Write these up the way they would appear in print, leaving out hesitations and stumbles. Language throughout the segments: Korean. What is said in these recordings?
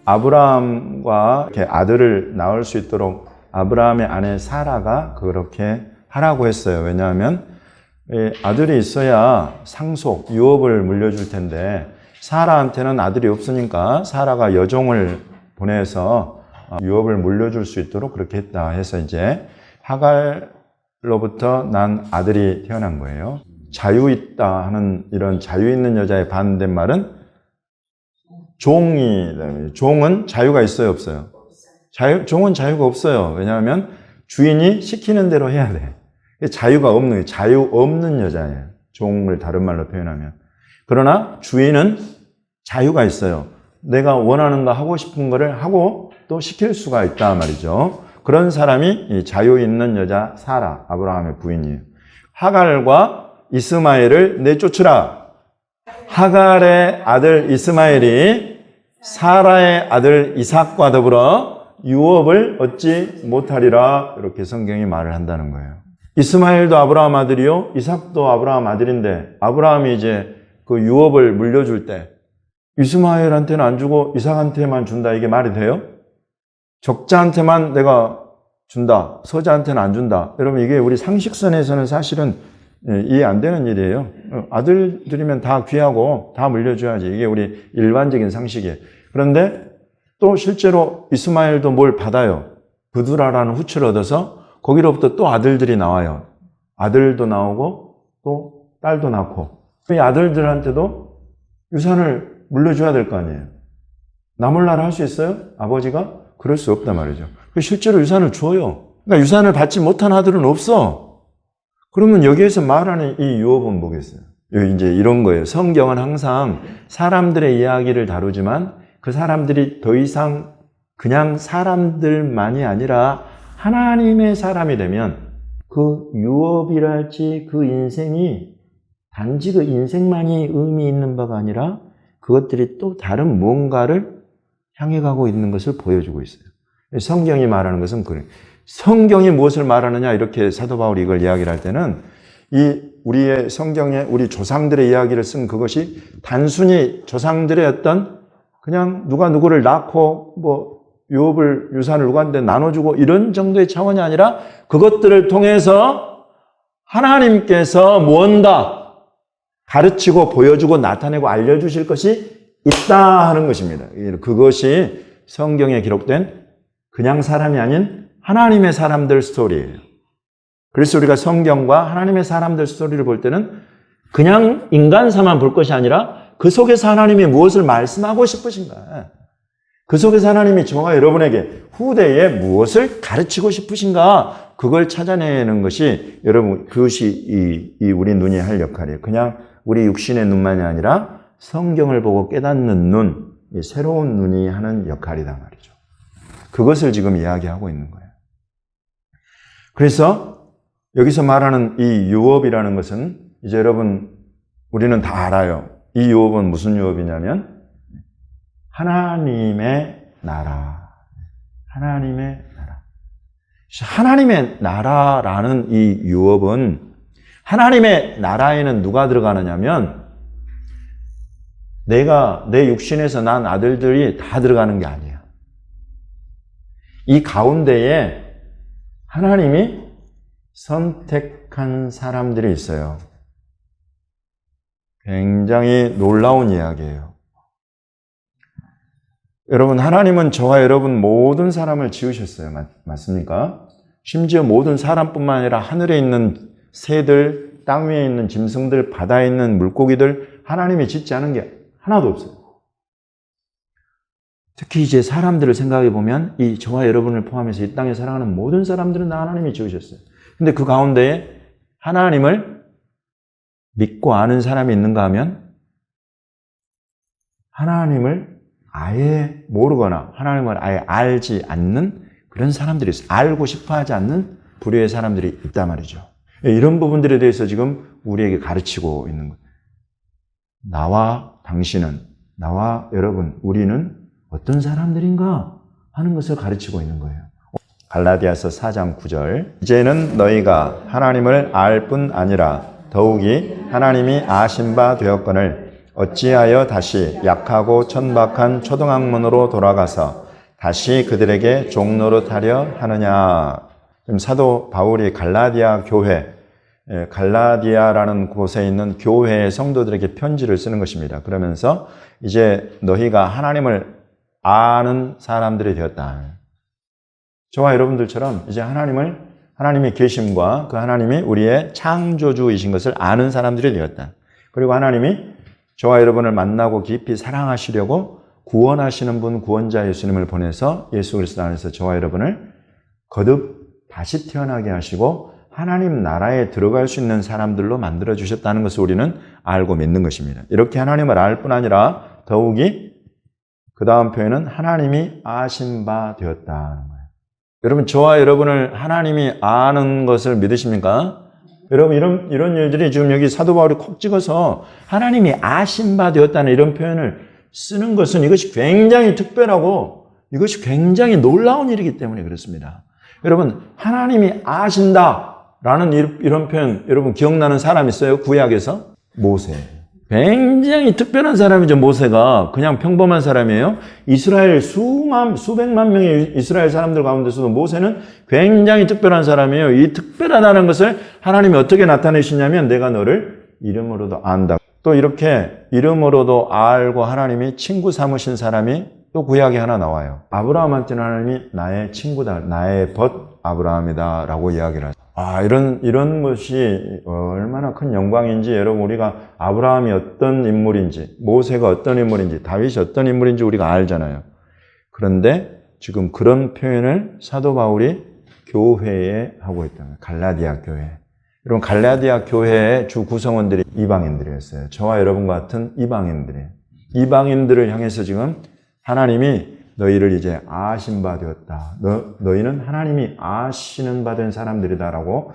아브라함과 이렇게 아들을 낳을 수 있도록 아브라함의 아내 사라가 그렇게 하라고 했어요. 왜냐하면 아들이 있어야 상속, 유업을 물려줄 텐데 사라한테는 아들이 없으니까 사라가 여종을 보내서 유업을 물려줄 수 있도록 그렇게 했다 해서 이제 하갈로부터 난 아들이 태어난 거예요. 자유 있다 하는 이런 자유 있는 여자의 반대말은 종은 자유가 있어요, 없어요? 종은 자유가 없어요. 왜냐하면 주인이 시키는 대로 해야 돼. 자유가 없는 거예요. 자유 없는 여자예요. 종을 다른 말로 표현하면. 그러나 주인은 자유가 있어요. 내가 원하는 거 하고 싶은 거를 하고 또 시킬 수가 있다 말이죠. 그런 사람이 이 자유 있는 여자 사라, 아브라함의 부인이에요. 하갈과 이스마엘을 내쫓으라. 하갈의 아들 이스마엘이 사라의 아들 이삭과 더불어 유업을 얻지 못하리라. 이렇게 성경이 말을 한다는 거예요. 이스마엘도 아브라함 아들이요, 이삭도 아브라함 아들인데 아브라함이 이제 그 유업을 물려줄 때 이스마엘한테는 안 주고 이삭한테만 준다, 이게 말이 돼요? 적자한테만 내가 준다, 서자한테는 안 준다. 여러분, 이게 우리 상식선에서는 사실은 이해 안 되는 일이에요. 아들들이면 다 귀하고 다 물려줘야지. 이게 우리 일반적인 상식이에요. 그런데 또 실제로 이스마엘도 뭘 받아요. 브두라라는 후츠를 얻어서 거기로부터 또 아들들이 나와요. 아들도 나오고 또 딸도 낳고. 이 아들들한테도 유산을 물려줘야 될 거 아니에요. 나몰라라 할 수 있어요? 아버지가? 그럴 수 없단 말이죠. 실제로 유산을 줘요. 그러니까 유산을 받지 못한 아들은 없어. 그러면 여기에서 말하는 이 유업은 뭐겠어요? 이제 이런 거예요. 성경은 항상 사람들의 이야기를 다루지만 그 사람들이 더 이상 그냥 사람들만이 아니라 하나님의 사람이 되면 그 유업이랄지 그 인생이 단지 그 인생만이 의미 있는 바가 아니라 그것들이 또 다른 뭔가를 향해 가고 있는 것을 보여주고 있어요. 성경이 말하는 것은 그래요. 성경이 무엇을 말하느냐, 이렇게 사도 바울이 이걸 이야기를 할 때는 이 우리의 성경에 우리 조상들의 이야기를 쓴 그것이 단순히 조상들의 어떤 그냥 누가 누구를 낳고 뭐 유산을 누구한테 나눠주고 이런 정도의 차원이 아니라 그것들을 통해서 하나님께서 무언가 가르치고 보여주고 나타내고 알려주실 것이 있다 하는 것입니다. 그것이 성경에 기록된 그냥 사람이 아닌 하나님의 사람들 스토리예요. 그래서 우리가 성경과 하나님의 사람들 스토리를 볼 때는 그냥 인간사만 볼 것이 아니라 그 속에서 하나님이 무엇을 말씀하고 싶으신가, 그 속에서 하나님이 저와 여러분에게 후대에 무엇을 가르치고 싶으신가, 그걸 찾아내는 것이 여러분, 그것이 우리 눈이 할 역할이에요. 그냥 우리 육신의 눈만이 아니라 성경을 보고 깨닫는 눈, 새로운 눈이 하는 역할이다 말이죠. 그것을 지금 이야기하고 있는 거예요. 그래서 여기서 말하는 이 유업이라는 것은 이제 여러분, 우리는 다 알아요. 이 유업은 무슨 유업이냐면 하나님의 나라. 하나님의 나라. 하나님의 나라라는 이 유업은, 하나님의 나라에는 누가 들어가느냐면 내 육신에서 난 아들들이 다 들어가는 게 아니야. 이 가운데에 하나님이 선택한 사람들이 있어요. 굉장히 놀라운 이야기예요. 여러분, 하나님은 저와 여러분 모든 사람을 지으셨어요. 맞습니까? 심지어 모든 사람뿐만 아니라 하늘에 있는 새들, 땅 위에 있는 짐승들, 바다에 있는 물고기들, 하나님이 짓지 않은 게 하나도 없어요. 특히 이제 사람들을 생각해 보면 이 저와 여러분을 포함해서 이 땅에 살아가는 모든 사람들은 다 하나님이 지으셨어요. 근데 그 가운데에 하나님을 믿고 아는 사람이 있는가 하면 하나님을 아예 모르거나 하나님을 아예 알지 않는 그런 사람들이 있어요. 알고 싶어 하지 않는 부류의 사람들이 있단 말이죠. 이런 부분들에 대해서 지금 우리에게 가르치고 있는 거예요. 나와 당신은, 나와 여러분, 우리는 어떤 사람들인가 하는 것을 가르치고 있는 거예요. 갈라디아서 4장 9절. 이제는 너희가 하나님을 알 뿐 아니라 더욱이 하나님이 아신 바 되었거늘 어찌하여 다시 약하고 천박한 초등학문으로 돌아가서 다시 그들에게 종노릇하려 하느냐. 지금 사도 바울이 갈라디아 교회, 갈라디아라는 곳에 있는 교회의 성도들에게 편지를 쓰는 것입니다. 그러면서 이제 너희가 하나님을 아는 사람들이 되었다. 저와 여러분들처럼 이제 하나님의 계심과 그 하나님이 우리의 창조주이신 것을 아는 사람들이 되었다. 그리고 하나님이 저와 여러분을 만나고 깊이 사랑하시려고 구원하시는 분, 구원자 예수님을 보내서 예수 그리스도 안에서 저와 여러분을 거듭 다시 태어나게 하시고 하나님 나라에 들어갈 수 있는 사람들로 만들어 주셨다는 것을 우리는 알고 믿는 것입니다. 이렇게 하나님을 알 뿐 아니라 더욱이 그 다음 표현은 하나님이 아신 바 되었다는 거예요. 여러분, 저와 여러분을 하나님이 아는 것을 믿으십니까? 여러분, 이런 일들이 지금 여기 사도 바울이 콕 찍어서 하나님이 아신 바 되었다는 이런 표현을 쓰는 것은 이것이 굉장히 특별하고 이것이 굉장히 놀라운 일이기 때문에 그렇습니다. 여러분, 하나님이 아신다라는 이런 표현, 여러분 기억나는 사람 있어요? 구약에서? 모세. 굉장히 특별한 사람이죠. 모세가 그냥 평범한 사람이에요. 이스라엘 수백만 명의 이스라엘 사람들 가운데서도 모세는 굉장히 특별한 사람이에요. 이 특별하다는 것을 하나님이 어떻게 나타내시냐면 내가 너를 이름으로도 안다. 또 이렇게 이름으로도 알고 하나님이 친구 삼으신 사람이 또 구약에 하나 나와요. 아브라함한테는 하나님이 나의 친구다, 나의 벗 아브라함이다 라고 이야기를 하죠. 이런 것이 얼마나 큰 영광인지, 여러분, 우리가 아브라함이 어떤 인물인지, 모세가 어떤 인물인지, 다윗이 어떤 인물인지 우리가 알잖아요. 그런데 지금 그런 표현을 사도 바울이 교회에 하고 있다는 거예요. 갈라디아 교회. 여러분, 갈라디아 교회의 주 구성원들이 이방인들이었어요. 저와 여러분 같은 이방인들이에요. 이방인들을 향해서 지금 하나님이 너희를 이제 아신 바 되었다. 너희는 하나님이 아시는 바 된 사람들이다라고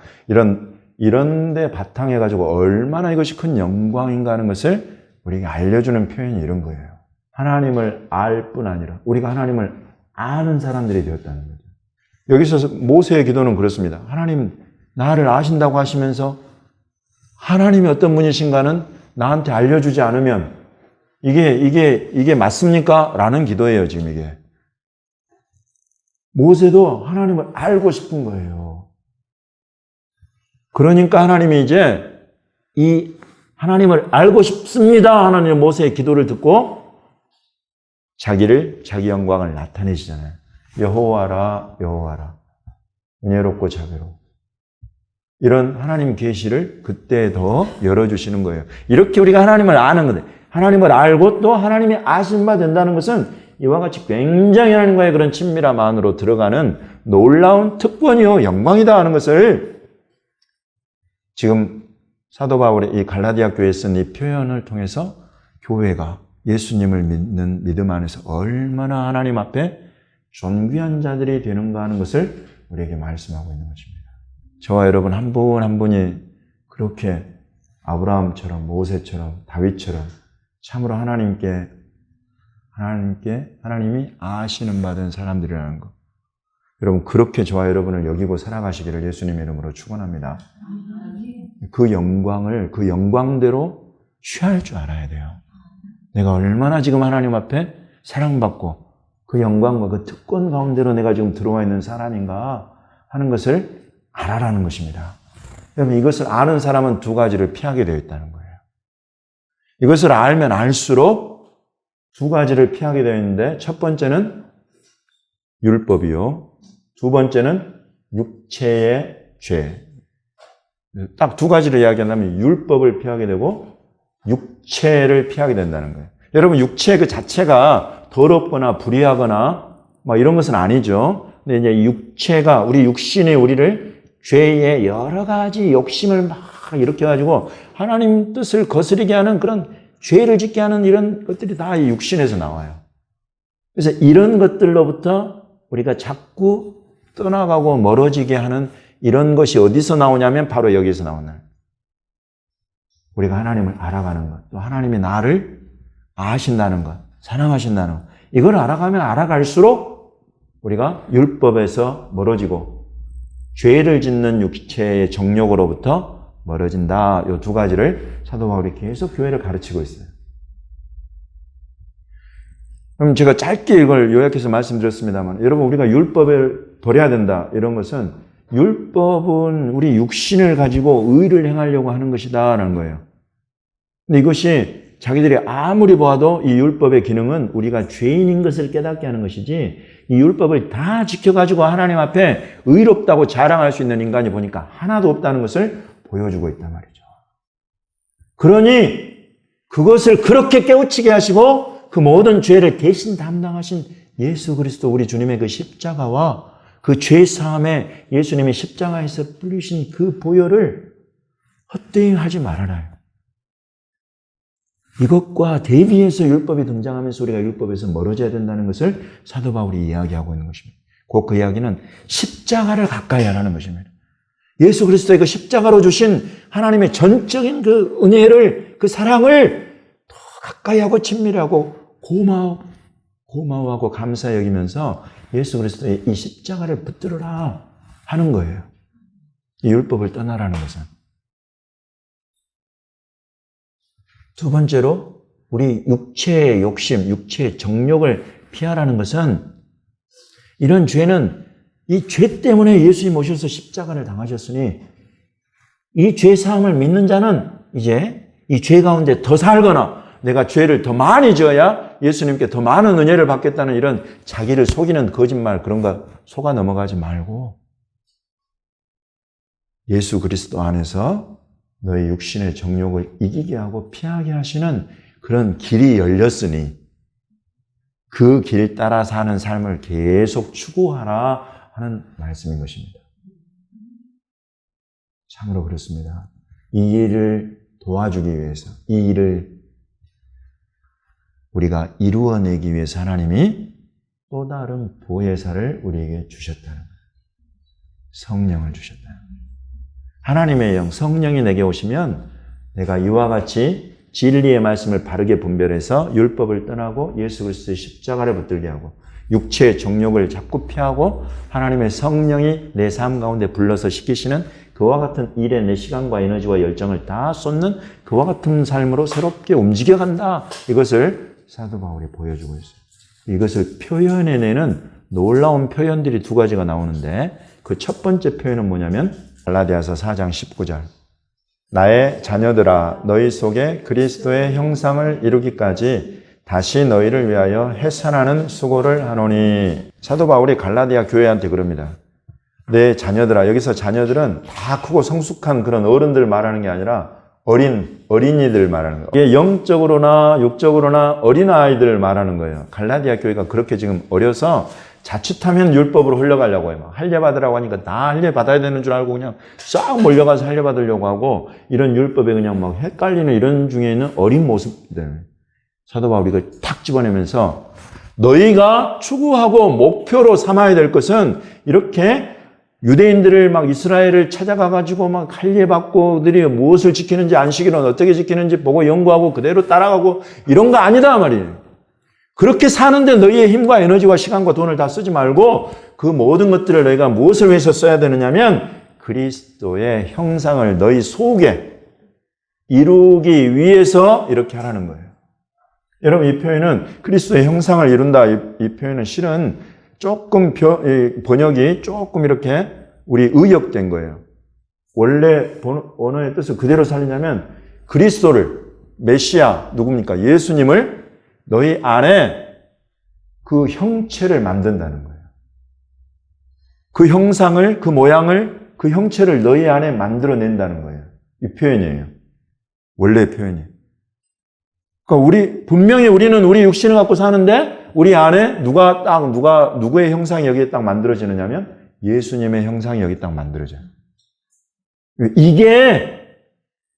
이런 데 바탕해 가지고 얼마나 이것이 큰 영광인가 하는 것을 우리에게 알려주는 표현이 이런 거예요. 하나님을 알 뿐 아니라 우리가 하나님을 아는 사람들이 되었다는 거죠. 여기서 모세의 기도는 그렇습니다. 하나님, 나를 아신다고 하시면서 하나님이 어떤 분이신가는 나한테 알려주지 않으면 이게 맞습니까? 라는 기도예요, 지금 이게. 모세도 하나님을 알고 싶은 거예요. 그러니까 하나님이 이제 이 하나님을 알고 싶습니다 하나님 모세의 기도를 듣고 자기 영광을 나타내시잖아요. 여호와라, 여호와라. 은혜롭고 자비로. 이런 하나님 계시를 그때 더 열어주시는 거예요. 이렇게 우리가 하나님을 아는 건데, 하나님을 알고 또 하나님이 아신 바 된다는 것은 이와 같이 굉장히 하나님과의 그런 친밀함 안으로 들어가는 놀라운 특권이요, 영광이다 하는 것을 지금 사도 바울의 이 갈라디아 교회에 쓴 이 표현을 통해서 교회가 예수님을 믿는 믿음 안에서 얼마나 하나님 앞에 존귀한 자들이 되는가 하는 것을 우리에게 말씀하고 있는 것입니다. 저와 여러분 한 분 한 분이 그렇게 아브라함처럼, 모세처럼, 다윗처럼 참으로 하나님이 아시는 바 된 사람들이라는 것. 여러분, 그렇게 저와 여러분을 여기고 살아가시기를 예수님 이름으로 축원합니다. 그 영광을 그 영광대로 취할 줄 알아야 돼요. 내가 얼마나 지금 하나님 앞에 사랑받고 그 영광과 그 특권 가운데로 내가 지금 들어와 있는 사람인가 하는 것을 알아라는 것입니다. 여러분, 이것을 아는 사람은 두 가지를 피하게 되어 있다는 거예요. 이것을 알면 알수록 두 가지를 피하게 되어 있는데, 첫 번째는 율법이요, 두 번째는 육체의 죄. 딱 두 가지를 이야기한다면 율법을 피하게 되고 육체를 피하게 된다는 거예요. 여러분, 육체 그 자체가 더럽거나 불의하거나 막 이런 것은 아니죠. 근데 이제 육체가, 우리 육신이 우리를 죄의 여러 가지 욕심을 막 일으켜가지고 하나님 뜻을 거스르게 하는 그런 죄를 짓게 하는 이런 것들이 다 이 육신에서 나와요. 그래서 이런 것들로부터 우리가 자꾸 떠나가고 멀어지게 하는 이런 것이 어디서 나오냐면 바로 여기서 나오는, 우리가 하나님을 알아가는 것, 또 하나님이 나를 아신다는 것, 사랑하신다는 것, 이걸 알아가면 알아갈수록 우리가 율법에서 멀어지고 죄를 짓는 육체의 정욕으로부터 멀어진다. 이 두 가지를 사도 바울이 계속 교회를 가르치고 있어요. 그럼 제가 짧게 이걸 요약해서 말씀드렸습니다만, 여러분, 우리가 율법을 버려야 된다, 이런 것은 율법은 우리 육신을 가지고 의를 행하려고 하는 것이다라는 거예요. 근데 이것이 자기들이 아무리 보아도 이 율법의 기능은 우리가 죄인인 것을 깨닫게 하는 것이지, 이 율법을 다 지켜가지고 하나님 앞에 의롭다고 자랑할 수 있는 인간이 보니까 하나도 없다는 것을 보여주고 있단 말이죠. 그러니 그것을 그렇게 깨우치게 하시고 그 모든 죄를 대신 담당하신 예수 그리스도 우리 주님의 그 십자가와 그 죄 사함에 예수님이 십자가에서 뿌리신 그 보혈을 헛되이 하지 말아라요. 이것과 대비해서 율법이 등장하면서 우리가 율법에서 멀어져야 된다는 것을 사도 바울이 이야기하고 있는 것입니다. 곧 그 이야기는 십자가를 가까이 하라는 것입니다. 예수 그리스도의 그 십자가로 주신 하나님의 전적인 그 은혜를, 그 사랑을 더 가까이 하고 친밀하고 고마워하고 감사 여기면서 예수 그리스도의 이 십자가를 붙들어라 하는 거예요. 이 율법을 떠나라는 것은. 두 번째로 우리 육체의 욕심, 육체의 정욕을 피하라는 것은, 이런 죄는 이 죄 때문에 예수님 오셔서 십자가를 당하셨으니 이 죄 사함을 믿는 자는 이제 이 죄 가운데 더 살거나 내가 죄를 더 많이 지어야 예수님께 더 많은 은혜를 받겠다는 이런 자기를 속이는 거짓말, 그런 거 속아 넘어가지 말고 예수 그리스도 안에서 너의 육신의 정욕을 이기게 하고 피하게 하시는 그런 길이 열렸으니 그 길 따라 사는 삶을 계속 추구하라 하는 말씀인 것입니다. 참으로 그렇습니다. 이 일을 도와주기 위해서, 이 일을 우리가 이루어내기 위해서 하나님이 또 다른 보혜사를 우리에게 주셨다는 거예요. 성령을 주셨다는 거예요. 하나님의 영, 성령이 내게 오시면 내가 이와 같이 진리의 말씀을 바르게 분별해서 율법을 떠나고 예수 그리스도의 십자가를 붙들게 하고 육체의 정욕을 자꾸 피하고 하나님의 성령이 내 삶 가운데 불러서 시키시는 그와 같은 일에 내 시간과 에너지와 열정을 다 쏟는 그와 같은 삶으로 새롭게 움직여간다. 이것을 사도 바울이 보여주고 있어요. 이것을 표현해내는 놀라운 표현들이 두 가지가 나오는데 그 첫 번째 표현은 뭐냐면 갈라디아서 4장 19절. 나의 자녀들아 너희 속에 그리스도의 형상을 이루기까지 다시 너희를 위하여 해산하는 수고를 하노니. 사도 바울이 갈라디아 교회한테 그럽니다. 내 자녀들아, 여기서 자녀들은 다 크고 성숙한 그런 어른들 말하는 게 아니라 어린이들 말하는 거예요. 이게 영적으로나 육적으로나 어린아이들을 말하는 거예요. 갈라디아 교회가 그렇게 지금 어려서 자칫하면 율법으로 흘러가려고 해요. 할례받으라고 하니까 다 할례받아야 되는 줄 알고 그냥 싹 몰려가서 할례받으려고 하고 이런 율법에 그냥 막 헷갈리는 이런 중에 있는 어린 모습들. 사도 바울이 이걸 탁 집어내면서 너희가 추구하고 목표로 삼아야 될 것은 이렇게 유대인들을 막 이스라엘을 찾아가가지고 막 할례받고 그들이 무엇을 지키는지 안식일은 어떻게 지키는지 보고 연구하고 그대로 따라가고 이런 거 아니다 말이에요. 그렇게 사는데 너희의 힘과 에너지와 시간과 돈을 다 쓰지 말고 그 모든 것들을 너희가 무엇을 위해서 써야 되느냐면 그리스도의 형상을 너희 속에 이루기 위해서 이렇게 하라는 거예요. 여러분 이 표현은 그리스도의 형상을 이룬다 이 표현은 실은 조금 번역이 조금 이렇게 우리 의역된 거예요. 원래 언어의 뜻을 그대로 살리냐면 그리스도를 메시아 누굽니까? 예수님을 너희 안에 그 형체를 만든다는 거예요. 그 형상을, 그 모양을, 그 형체를 너희 안에 만들어낸다는 거예요. 이 표현이에요. 원래 표현이에요. 그러니까 분명히 우리는 우리 육신을 갖고 사는데 우리 안에 누구의 형상이 여기에 딱 만들어지느냐면 예수님의 형상이 여기 딱 만들어져요. 이게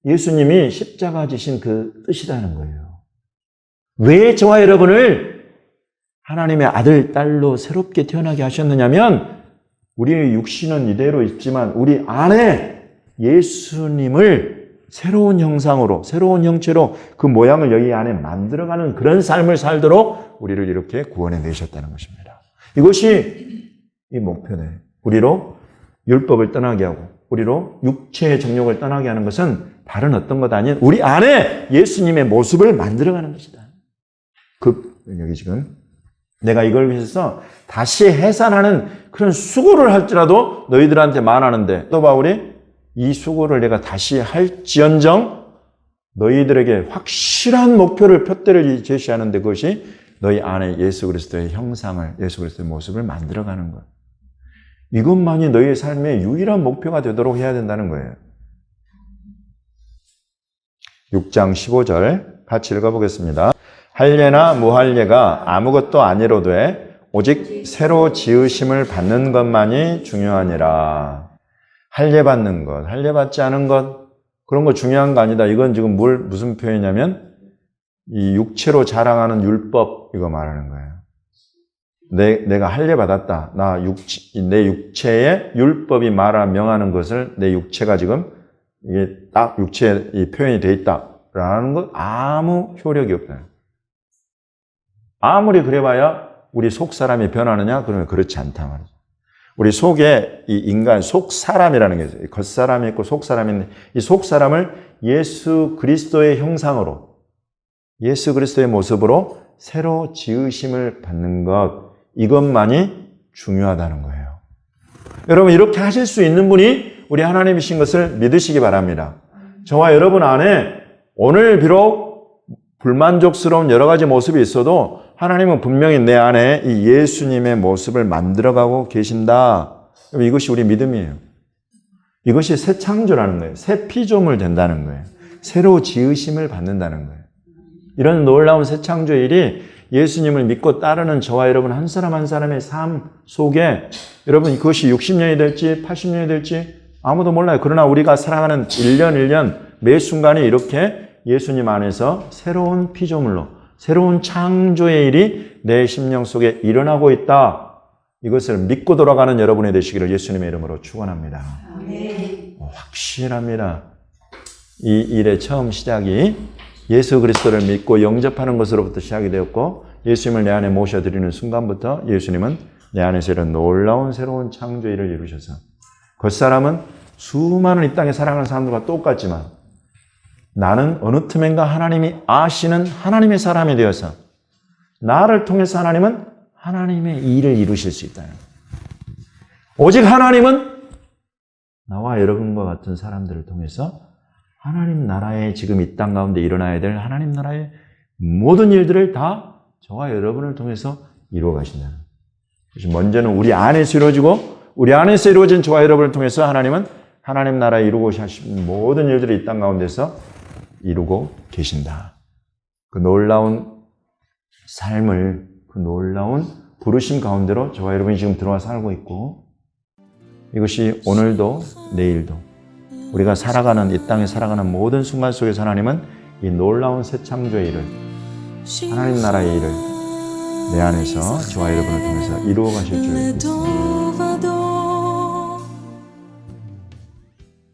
예수님이 십자가 지신 그 뜻이라는 거예요. 왜 저와 여러분을 하나님의 아들, 딸로 새롭게 태어나게 하셨느냐면 우리의 육신은 이대로 있지만 우리 안에 예수님을 새로운 형상으로, 새로운 형체로 그 모양을 여기 안에 만들어가는 그런 삶을 살도록 우리를 이렇게 구원해 내셨다는 것입니다. 이것이 이 목표네. 우리로 율법을 떠나게 하고 우리로 육체의 정욕을 떠나게 하는 것은 다른 어떤 것 아닌 우리 안에 예수님의 모습을 만들어가는 것이다. 여기 지금 내가 이걸 위해서 다시 해산하는 그런 수고를 할지라도 너희들한테 말하는데, 또 바울이 이 수고를 내가 다시 할지언정 너희들에게 확실한 목표를 표대를 제시하는데, 그것이 너희 안에 예수 그리스도의 형상을, 예수 그리스도의 모습을 만들어가는 것. 이것만이 너희의 삶의 유일한 목표가 되도록 해야 된다는 거예요. 6장 15절 같이 읽어보겠습니다. 할례나 무할례가 아무것도 아니로되 오직 새로 지으심을 받는 것만이 중요하니라. 할례 받는 것, 할례 받지 않은 것, 그런 거 중요한 거 아니다. 이건 지금 무슨 표현이냐면 이 육체로 자랑하는 율법, 이거 말하는 거예요. 내가 할례 받았다. 내 육체에 율법이 명하는 것을 내 육체가 지금 이게 딱 육체에 이 표현이 되어 있다라는 것 아무 효력이 없다. 아무리 그래봐야 우리 속 사람이 변하느냐? 그러면 그렇지 않다 말이죠. 우리 속에 이 인간 속 사람이라는 게 있어요. 겉 사람이 있고 속 사람이 있는데, 이 속 사람을 예수 그리스도의 형상으로, 예수 그리스도의 모습으로 새로 지으심을 받는 것, 이것만이 중요하다는 거예요. 여러분, 이렇게 하실 수 있는 분이 우리 하나님이신 것을 믿으시기 바랍니다. 저와 여러분 안에 오늘 비록 불만족스러운 여러 가지 모습이 있어도 하나님은 분명히 내 안에 이 예수님의 모습을 만들어가고 계신다. 이것이 우리 믿음이에요. 이것이 새 창조라는 거예요. 새 피조물 된다는 거예요. 새로 지으심을 받는다는 거예요. 이런 놀라운 새 창조일이 예수님을 믿고 따르는 저와 여러분 한 사람 한 사람의 삶 속에, 여러분 그것이 60년이 될지 80년이 될지 아무도 몰라요. 그러나 우리가 살아가는 1년 1년 매 순간이 이렇게 예수님 안에서 새로운 피조물로, 새로운 창조의 일이 내 심령 속에 일어나고 있다. 이것을 믿고 돌아가는 여러분이 되시기를 예수님의 이름으로 축원합니다. 확실합니다. 이 일의 처음 시작이 예수 그리스도를 믿고 영접하는 것으로부터 시작이 되었고, 예수님을 내 안에 모셔드리는 순간부터 예수님은 내 안에서 이런 놀라운 새로운 창조일을 이루셔서, 겉사람은 수많은 이 땅에 살아가는 사람들과 똑같지만 나는 어느 틈엔가 하나님이 아시는 하나님의 사람이 되어서 나를 통해서 하나님은 하나님의 일을 이루실 수 있다. 오직 하나님은 나와 여러분과 같은 사람들을 통해서 하나님 나라에 지금 이 땅 가운데 일어나야 될 하나님 나라의 모든 일들을 다 저와 여러분을 통해서 이루어 가신다는 거예요. 먼저는 우리 안에서 이루어지고, 우리 안에서 이루어진 저와 여러분을 통해서 하나님은 하나님 나라에 이루고 하신 모든 일들을 이 땅 가운데서 이루고 계신다. 그 놀라운 삶을, 그 놀라운 부르심 가운데로 저와 여러분이 지금 들어와 살고 있고, 이것이 오늘도 내일도 우리가 살아가는, 이 땅에 살아가는 모든 순간 속에서 하나님은 이 놀라운 새 창조의 일을, 하나님 나라의 일을 내 안에서 저와 여러분을 통해서 이루어 가실 줄 믿습니다.